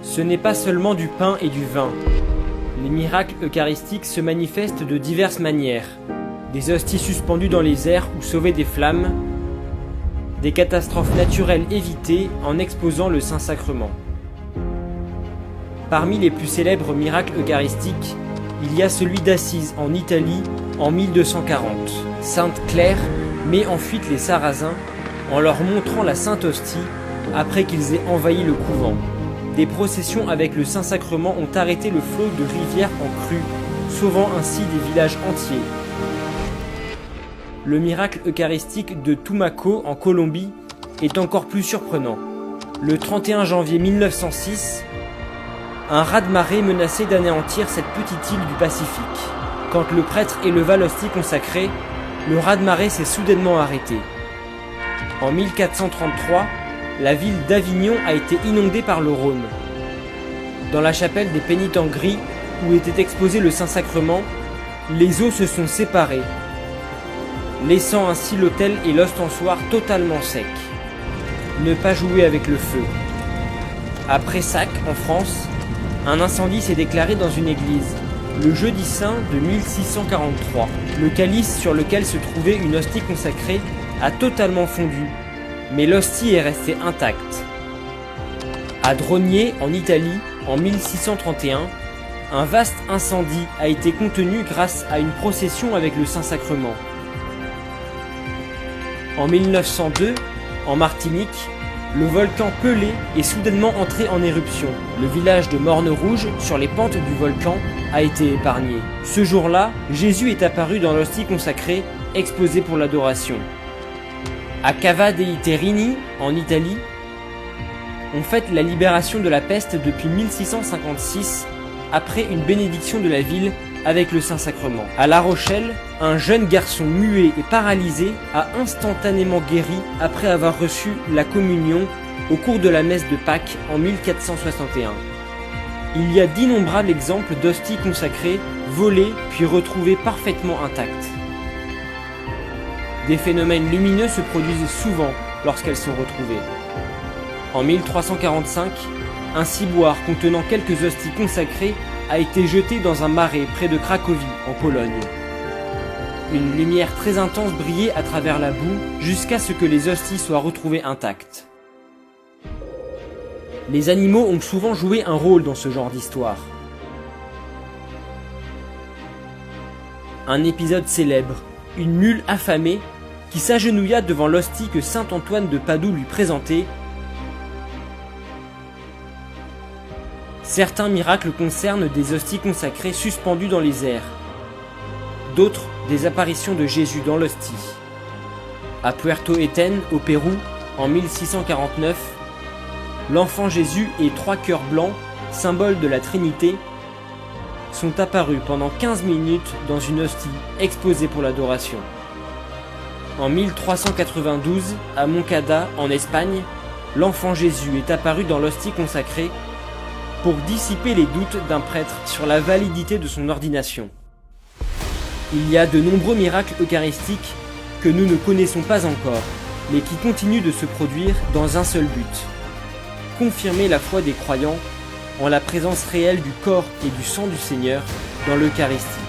Ce n'est pas seulement du pain et du vin. Les miracles eucharistiques se manifestent de diverses manières. Des hosties suspendues dans les airs ou sauvées des flammes, des catastrophes naturelles évitées en exposant le Saint-Sacrement. Parmi les plus célèbres miracles eucharistiques, il y a celui d'Assise en Italie en 1240. Sainte Claire met en fuite les Sarrasins en leur montrant la Sainte Hostie après qu'ils aient envahi le couvent. Des processions avec le Saint-Sacrement ont arrêté le flot de rivières en crue, sauvant ainsi des villages entiers. Le miracle eucharistique de Tumaco en Colombie est encore plus surprenant. Le 31 janvier 1906, un raz-de-marée menaçait d'anéantir cette petite île du Pacifique. Quand le prêtre éleva l'hostie consacrée, le raz-de-marée s'est soudainement arrêté. En 1433, la ville d'Avignon a été inondée par le Rhône. Dans la chapelle des pénitents gris, où était exposé le Saint-Sacrement, les eaux se sont séparées, laissant ainsi l'autel et l'ostensoir totalement secs. Ne pas jouer avec le feu. À Prayssac, en France, un incendie s'est déclaré dans une église, le jeudi saint de 1643. Le calice sur lequel se trouvait une hostie consacrée a totalement fondu, mais l'hostie est restée intacte. À Drogné, en Italie, en 1631, un vaste incendie a été contenu grâce à une procession avec le Saint-Sacrement. En 1902, en Martinique, le volcan Pelée est soudainement entré en éruption. Le village de Morne-Rouge, sur les pentes du volcan, a été épargné. Ce jour-là, Jésus est apparu dans l'hostie consacrée, exposée pour l'adoration. À Cava dei Terrini, en Italie, on fête la libération de la peste depuis 1656, après une bénédiction de la ville avec le Saint-Sacrement. À La Rochelle, un jeune garçon muet et paralysé a instantanément guéri après avoir reçu la communion au cours de la messe de Pâques en 1461. Il y a d'innombrables exemples d'hosties consacrées, volées puis retrouvées parfaitement intactes. Des phénomènes lumineux se produisent souvent lorsqu'elles sont retrouvées. En 1345, un ciboire contenant quelques hosties consacrées a été jeté dans un marais près de Cracovie, en Pologne. Une lumière très intense brillait à travers la boue jusqu'à ce que les hosties soient retrouvées intactes. Les animaux ont souvent joué un rôle dans ce genre d'histoire. Un épisode célèbre, une mule affamée qui s'agenouilla devant l'hostie que saint Antoine de Padoue lui présentait. Certains miracles concernent des hosties consacrées suspendues dans les airs. D'autres, des apparitions de Jésus dans l'hostie. À Puerto Eten, au Pérou, en 1649, l'enfant Jésus et 3 cœurs blancs, symboles de la Trinité, sont apparus pendant 15 minutes dans une hostie exposée pour l'adoration. En 1392, à Moncada, en Espagne, l'enfant Jésus est apparu dans l'hostie consacrée pour dissiper les doutes d'un prêtre sur la validité de son ordination. Il y a de nombreux miracles eucharistiques que nous ne connaissons pas encore, mais qui continuent de se produire dans un seul but: confirmer la foi des croyants en la présence réelle du corps et du sang du Seigneur dans l'Eucharistie.